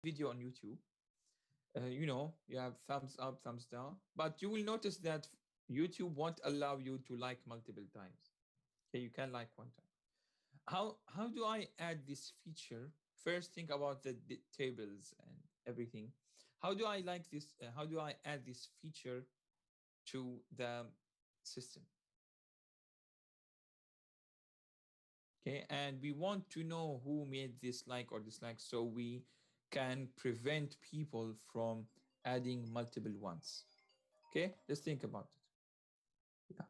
video on YouTube, you have thumbs up, thumbs down, but you will notice that YouTube won't allow you to like multiple times. Okay, you can like one time. How do I add this feature? First, think about the tables and everything. How do I like this? How do I add this feature to the system? Okay, and we want to know who made this like or dislike so we can prevent people from adding multiple ones. Okay, let's think about it. Yeah.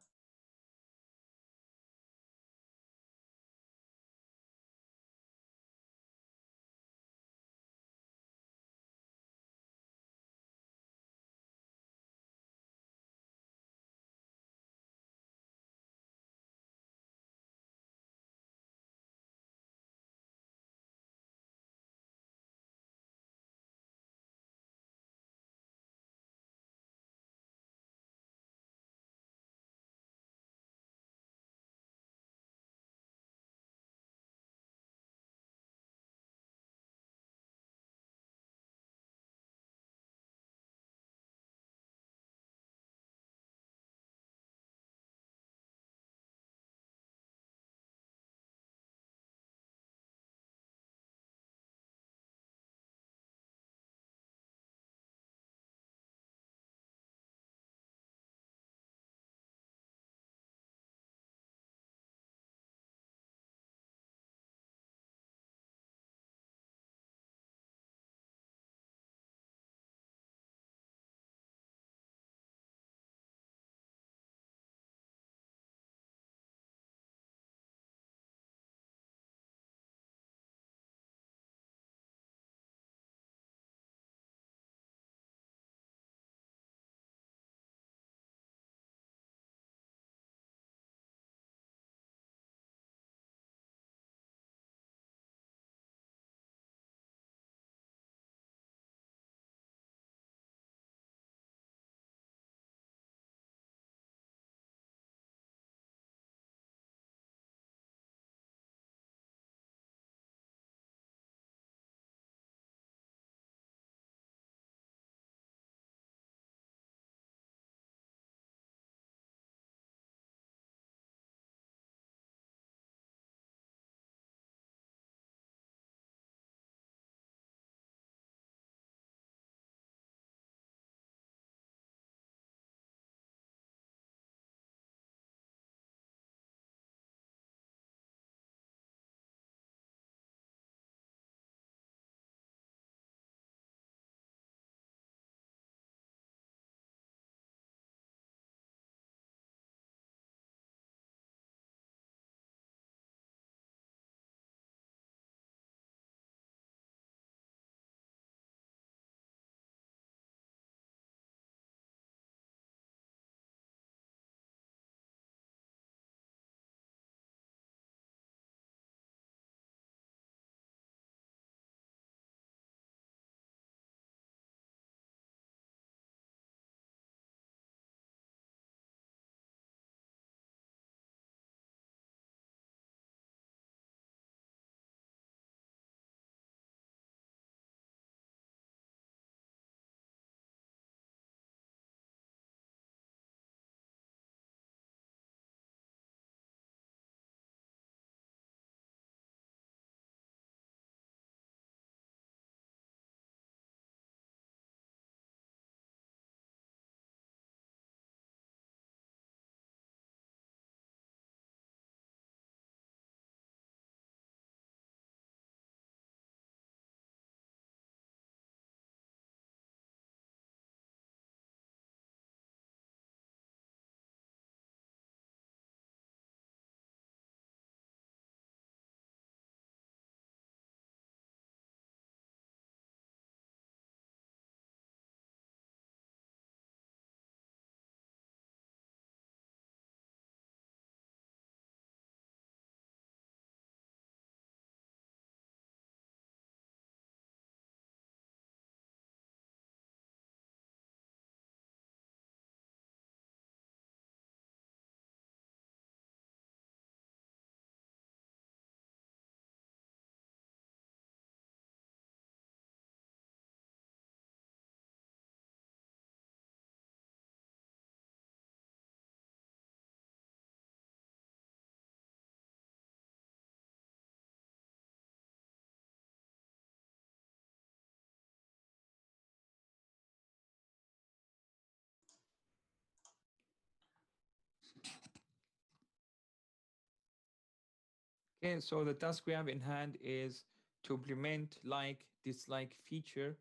Okay, so the task we have in hand is to implement like dislike feature,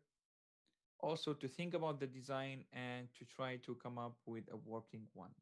also to think about the design and to try to come up with a working one.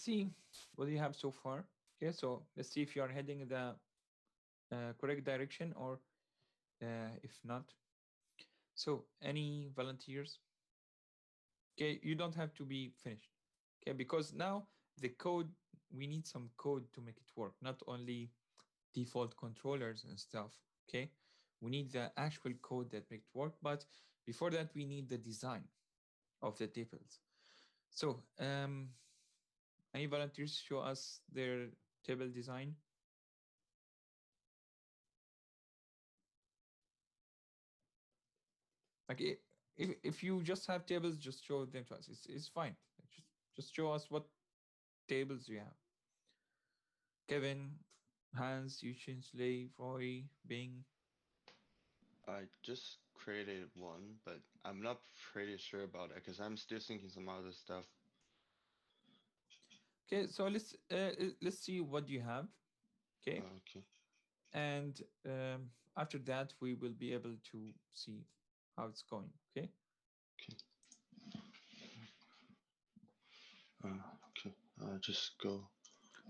see what you have so far. Okay, so let's see if you are heading in the correct direction or if not. So, any volunteers? Okay, you don't have to be finished. Okay, because now the code, we need some code to make it work, not only default controllers and stuff. Okay, we need the actual code that make it work, but before that, we need the design of the tables. So, any volunteers show us their table design? Like if you just have tables, just show them to us. It's fine. Like, just show us what tables you have. Kevin, Hans, Yushin, Slay, Roy, Bing. I just created one, but I'm not pretty sure about it because I'm still thinking some other stuff. Okay, so let's see what you have. Okay, Okay. and after that we will be able to see how it's going. Okay. Okay. Okay. Just go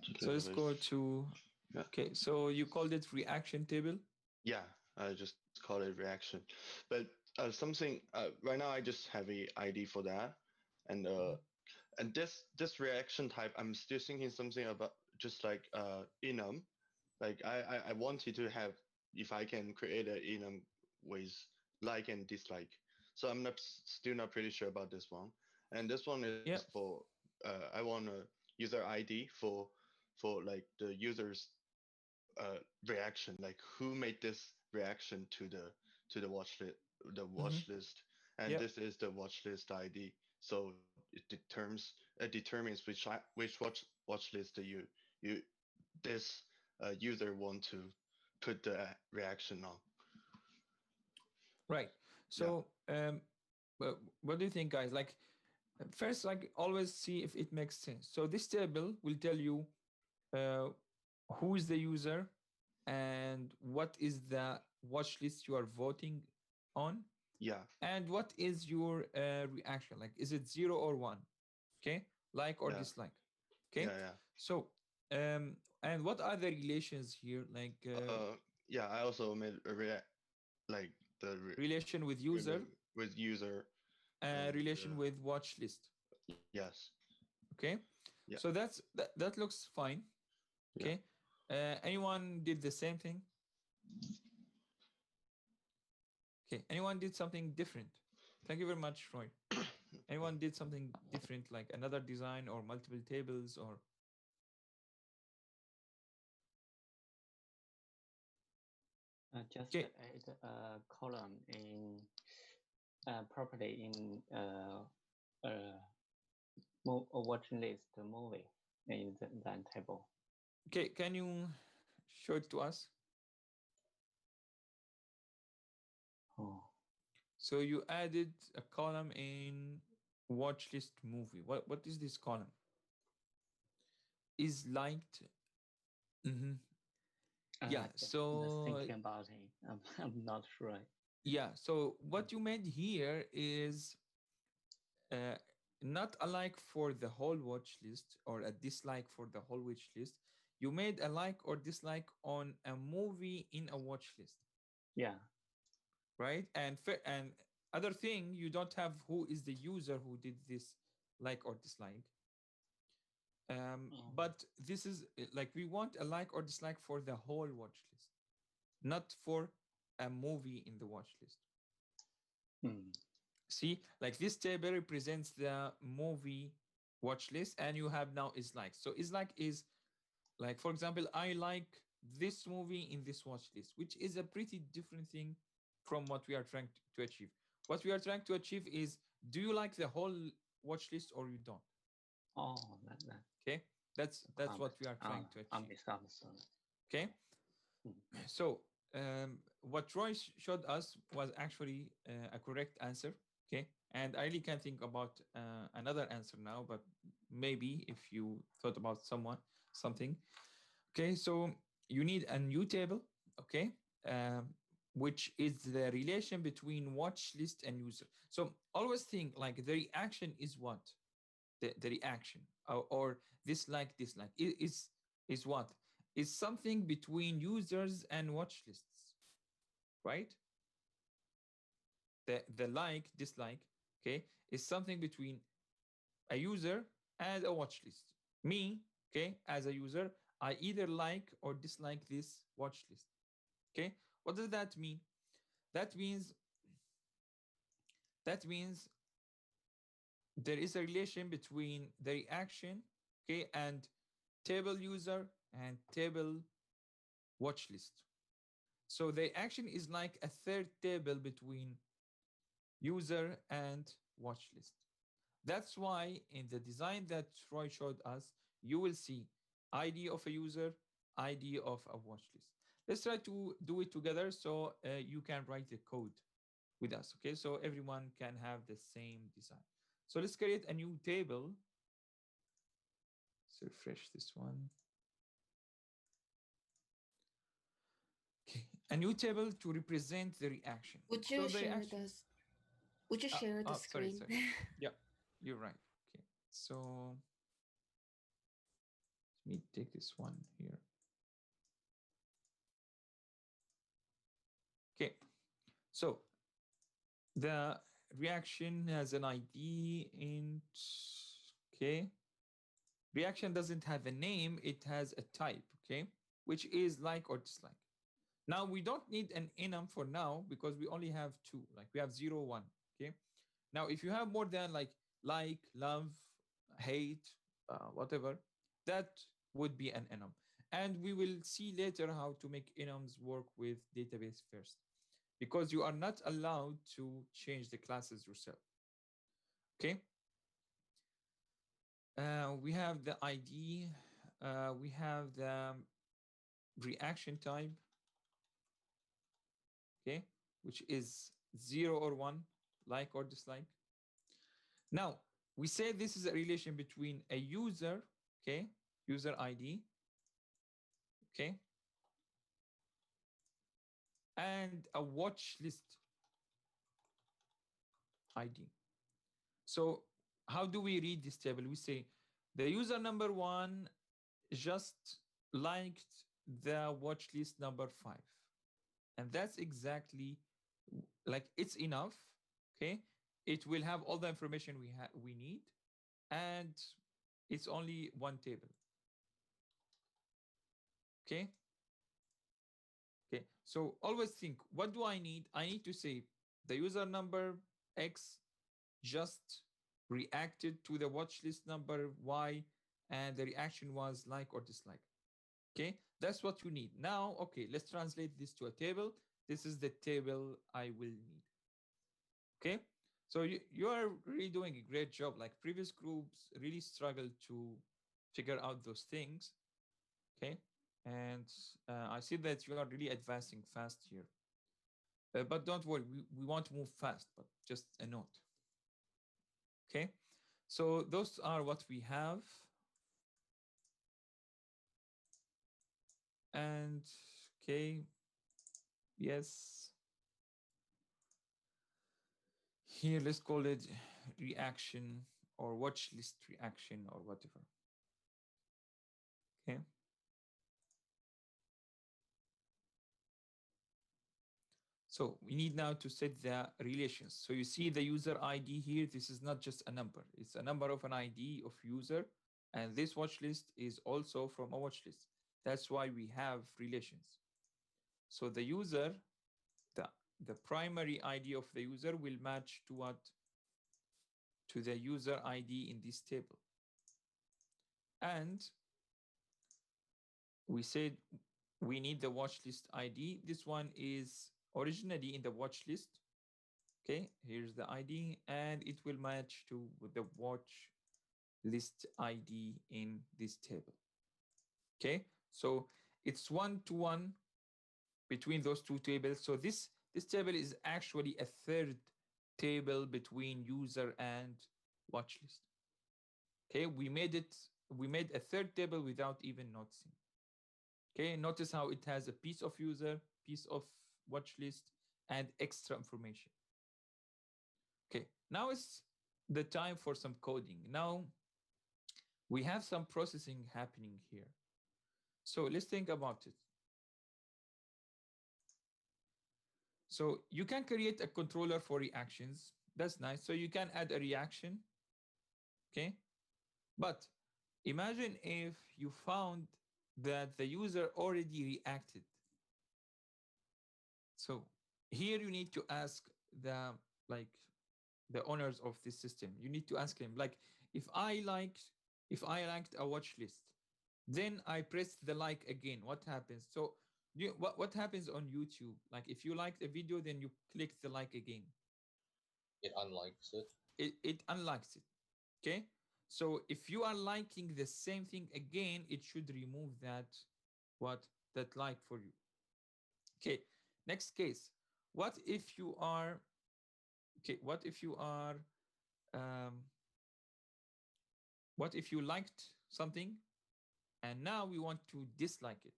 to So the let's go list. to. Yeah. Okay, so you called it reaction table. Yeah. I just call it reaction, but something right now I just have a ID for that, and Mhm. this reaction type I'm still thinking something about just like enum. Like I wanted to have if I can create an enum with like and dislike. So I'm not still not pretty sure about this one. And this one is Yeah. for I want a user ID for like the user's reaction, like who made this reaction to the Mm-hmm. watch list, and Yeah. this is the watch list ID. So it determines which watch list that you this user want to put the reaction on. Right. Yeah, So what do you think, guys? Like first, like always see if it makes sense. So this table will tell you uh, who is the user and what is the watch list you are voting on yeah, and what is your reaction, like is it 0 or 1? Okay, like or yeah, dislike. yeah, Okay, so and what are the relations here, like yeah. Yeah, I also made a react like the relation with user, with user and relation with watch list. yes, Okay, yeah, so that looks fine. yeah. Okay, anyone did the same thing? Okay, anyone did something different? Thank you very much, Roy. Anyone did something different, like another design or multiple tables or. Just Okay. add a column in properly in uh, watching list movie in that table. Okay, can you show it to us? Oh, So you added a column in watch list movie. What is this column? Is liked. Hmm. Yeah. just So thinking about it. I'm not sure. yeah. So what you made here is uh, not a like for the whole watch list or a dislike for the whole watch list. You made a like or dislike on a movie in a watch list, Yeah. right? And other thing, you don't have who is the user who did this like or dislike. Um, But this is like we want a like or dislike for the whole watch list, not for a movie in the watch list. hmm. See, like this table represents the movie watch list, and you have now is like. So is like is like, for example, I like this movie in this watch list, which is a pretty different thing from what we are trying to achieve. What we are trying to achieve is, do you like the whole watch list or you don't? Oh, that Okay, that's what we are trying to I'm achieve. misunderstood. Okay, Hmm. so what Roy showed us was actually a correct answer. Okay, and I really can't think about another answer now, but maybe if you thought about something. Okay, so you need a new table. Okay, um, which is the relation between watch list and user. So always think like the reaction is what the reaction or dislike, dislike. Is what? Is something between users and watch lists, right? The like, dislike, okay, is something between a user and a watch list. Me, okay, as a user, I either like or dislike this watch list. Okay, what does that mean? That means that means there is a relation between the reaction, okay, and table user and table watch list. So the action is like a third table between user and watch list. That's why in the design that Troy showed us, you will see ID of a user, ID of a watch list. Let's try to do it together so you can write the code with us, okay? So everyone can have the same design. So let's create a new table. Let's refresh this one. Okay, a new table to represent the reaction. Would So you the share reaction. this? Would you share the Sorry, screen? sorry. Yeah, you're right. Okay, so let me take this one here. Okay, so the reaction has an ID int. Okay, reaction doesn't have a name, it has a type, okay, which is like or dislike. Now we don't need an enum for now because we only have two, like we have 0, 1, okay. Now if you have more than like, love, hate, whatever, that would be an enum. And we will see later how to make enums work with database first, because you are not allowed to change the classes yourself. Okay. We have the ID. We have the reaction type. Okay, which is 0 or 1, like or dislike. Now we say this is a relation between a user, okay, user ID, okay, and a watch list ID. So how do we read this table? We say the user number 1 just liked the watch list number 5. And that's exactly like it's enough. Okay. It will have all the information we need. And it's only one table. Okay. Okay. So always think, what do I need? I need to say the user number X just reacted to the watch list number Y, and the reaction was like or dislike. Okay, that's what you need. Now, okay, let's translate this to a table. This is the table I will need. Okay, so you are really doing a great job. Like previous groups really struggled to figure out those things. Okay, and I see that you are really advancing fast here. But don't worry, we want to move fast, but just a note. Okay, so those are what we have. And okay, yes. Here, let's call it reaction or watch list reaction or whatever. Okay. So we need now to set the relations. So you see the user ID here. This is not just a number. It's a number of an ID of user. And this watch list is also from a watch list. That's why we have relations. So the user, the primary ID of the user will match to what? To the user ID in this table. And we said we need the watch list ID. This one is originally in the watch list. Okay, here's the ID, and it will match to the watch list ID in this table. Okay, so it's 1-to-1 between those two tables. So this table is actually a third table between user and watch list. Okay, we made a third table without even noticing. Okay, notice how it has a piece of user, piece of watch list, and extra information. Okay, now it's the time for some coding. Now, we have some processing happening here. So let's think about it. So you can create a controller for reactions. That's nice. So you can add a reaction. Okay. But imagine if you found that the user already reacted. So here you need to ask the like the owners of this system. You need to ask them like if I liked a watch list, then I press the like again. What happens? So what happens on YouTube? Like if you liked a video, then you click the like again. It unlikes it. It unlikes it. Okay. So if you are liking the same thing again, it should remove that like for you. Okay. Next case. What if you are what if you are what if you liked something and now we want to dislike it?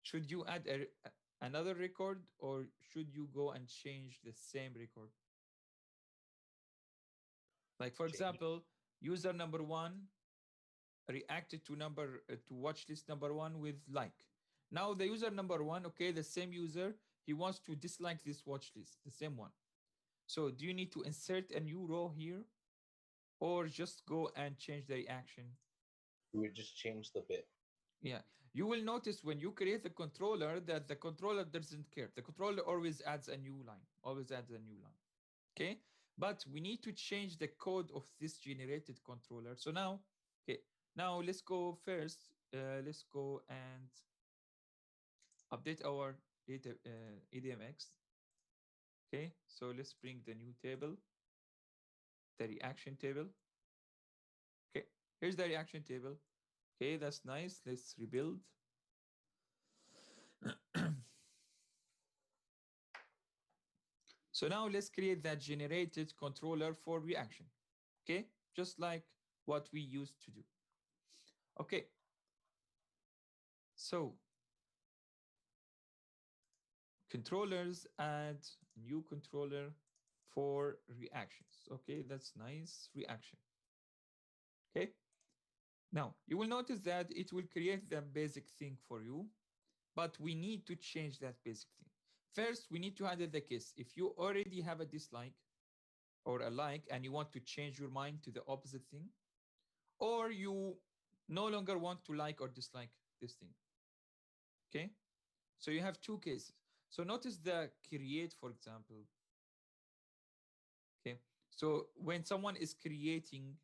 Should you add another record or should you go and change the same record? Like for example, user number 1 reacted to watch list number 1 with like. Now the user number 1, okay, the same user, he wants to dislike this watch list, the same one. So do you need to insert a new row here or just go and change the reaction? We would just change the bit. Yeah. You will notice when you create the controller that the controller doesn't care. The controller always adds a new line, Okay. But we need to change the code of this generated controller. So now, okay, now let's go first. Let's go and update our data, ADMX. Okay, so let's bring the new table, the reaction table. Okay, here's the reaction table. Okay, that's nice. Let's rebuild. So now let's create that generated controller for reaction. Okay, just like what we used to do. Okay, so controllers, add new controller for reactions. Okay, that's nice. Reaction. Okay, now you will notice that it will create the basic thing for you, but we need to change that basic thing. First, we need to handle the case. If you already have a dislike or a like and you want to change your mind to the opposite thing, or you no longer want to like or dislike this thing. Okay, so you have two cases. So notice the create, for example. Okay, so when someone is creating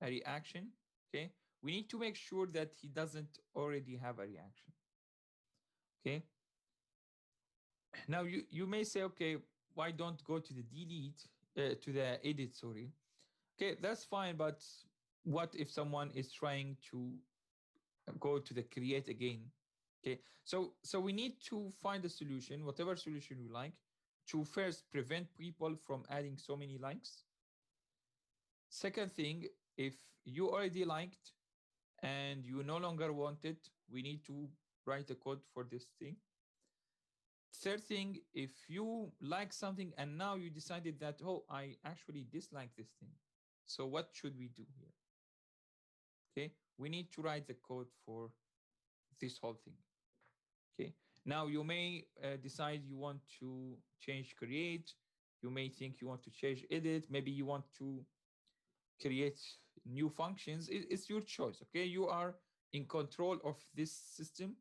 a reaction, okay, we need to make sure that he doesn't already have a reaction. Okay, now you may say, okay, why don't go to the delete, to the edit, sorry. Okay, that's fine, but what if someone is trying to go to the create again? Okay, so we need to find a solution, whatever solution you like, to first prevent people from adding so many likes. Second thing, if you already liked and you no longer want it, we need to write a code for this thing. Third thing, if you like something and now you decided that, oh, I actually dislike this thing. So what should we do here? Okay, we need to write the code for this whole thing. Okay, now you may decide you want to change create. You may think you want to change edit. Maybe you want to create new functions. It's your choice. Okay, you are in control of this system.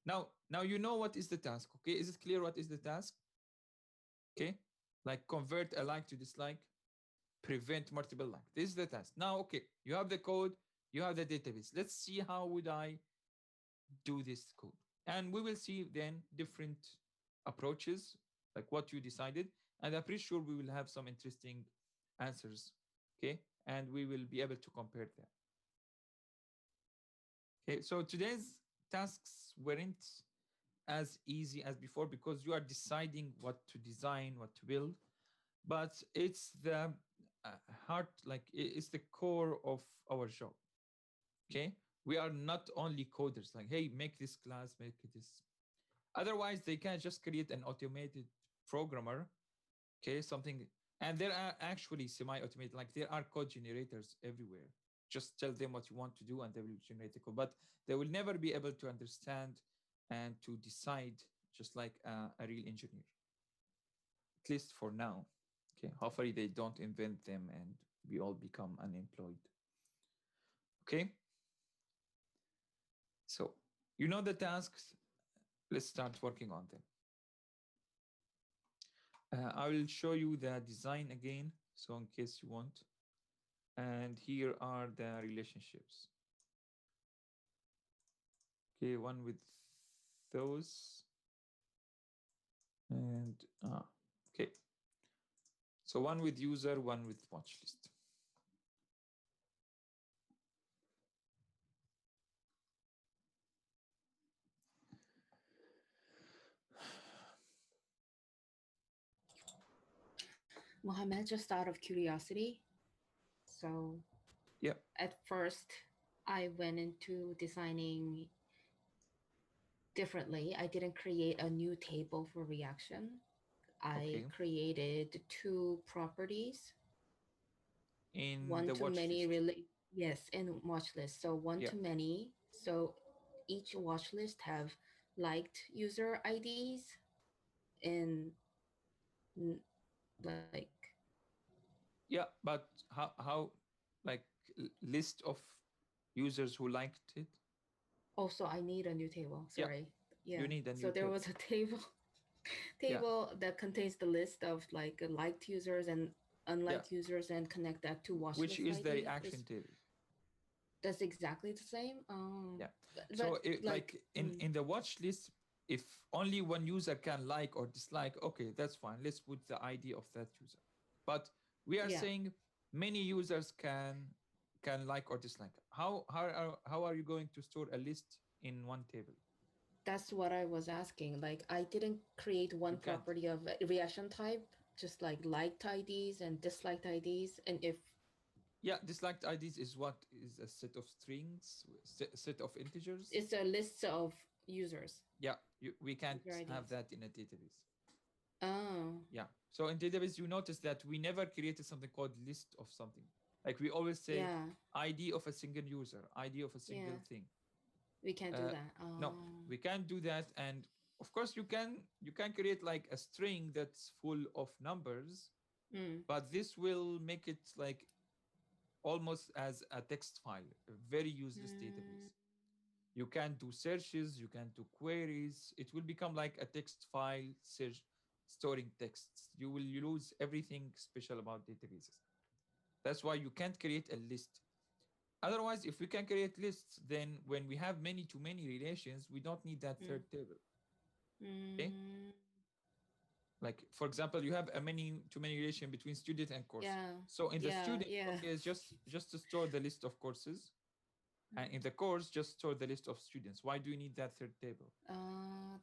Now you know what is the task. Okay, is it clear what is the task? Okay, like convert a like to dislike, prevent multiple like. This is the task. Now, okay, you have the code, you have the database. Let's see how would I do this code. And we will see then different approaches, like what you decided. And I'm pretty sure we will have some interesting answers. Okay, and we will be able to compare them. Okay, so today's tasks weren't as easy as before because you are deciding what to design, what to build, but it's the heart, like it's the core of our job. Okay, we are not only coders, like, hey, make this class, make this. Otherwise, they can just create an automated programmer, okay, something, and there are actually semi-automated, like there are code generators everywhere. just tell them what you want to do and they will generate the code. But they will never be able to understand and to decide just like a real engineer, at least for now. Okay, hopefully they don't invent them and we all become unemployed. Okay, so you know the tasks. Let's start working on them. I will show you the design again, so in case you want. And here are the relationships. Okay, one with those. And okay. So one with user, one with watch list. Mohammed, just out of curiosity. So Yeah. at first, I went into designing differently. I didn't create a new table for reaction. I Okay. created two properties. In One the to watch many list. yes, in watch list. So one Yeah. to many. So each watch list have liked user IDs and like Yeah, but how like list of users who liked it? also I need a new table. Yeah, Sorry. Yeah. you need a So new there table. was a table Yeah. that contains the list of like liked users and Yeah. unliked users and connect that to watch Which list is the ID. reaction table. That's exactly the same. Yeah. So But like in the watch list, if only one user can like or dislike, okay, that's fine. Let's put the ID of that user. But we are yeah, saying many users can like or dislike. How are you going to store a list in one table? that's what I was asking. Like I didn't create one You can't. property of a reaction type, just like liked IDs and disliked IDs. And if Yeah, disliked IDs is what is a set of strings, set of integers. it's a list of users, Yeah, we can't user have IDs. that in a database. Oh, Yeah. So in database, you notice that we never created something called list of something. Like we always say yeah, ID of a single user, ID of a single yeah. thing. We can't do Uh, that. no, we can't do that. And of course, you can create like a string that's full of numbers, Mm, but this will make it like almost as a text file, a very useless database. mm, You can do searches, you can do queries. It will become like a text file search, storing texts. You will lose everything special about databases. That's why you can't create a list. Otherwise, if we can create lists, then when we have many to many relations, we don't need that mm, third table. Okay? mm. Like for example, you have a many to many relation between student and course. Yeah, So in the yeah, student, yeah. okay, is just to store the list of courses, and in the course, just store the list of students. Why do you need that third table?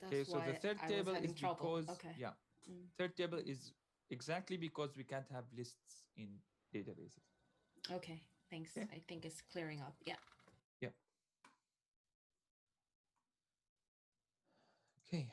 Okay, That's so the why third I was table having is trouble. because Okay. yeah, Mm. third table is exactly because we can't have lists in databases. Okay. Thanks. Okay. I think it's clearing up. Yeah. Yeah. Okay.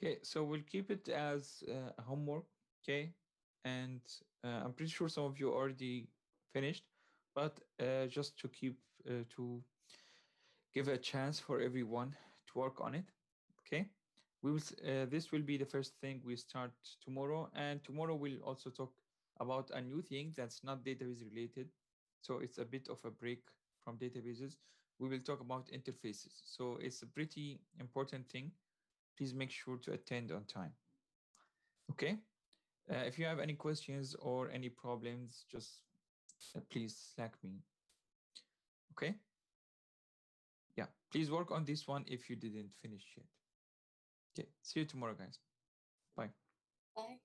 Okay, so we'll keep it as homework. Okay, and I'm pretty sure some of you already finished, but just to keep to give a chance for everyone to work on it. Okay, this will be the first thing we start tomorrow, and tomorrow we'll also talk about a new thing that's not database related. So it's a bit of a break from databases. We will talk about interfaces. So it's a pretty important thing. Please make sure to attend on time. Okay. If you have any questions or any problems, just please Slack me. Okay. Yeah. Please work on this one if you didn't finish yet. Okay. See you tomorrow, guys. Bye. Bye.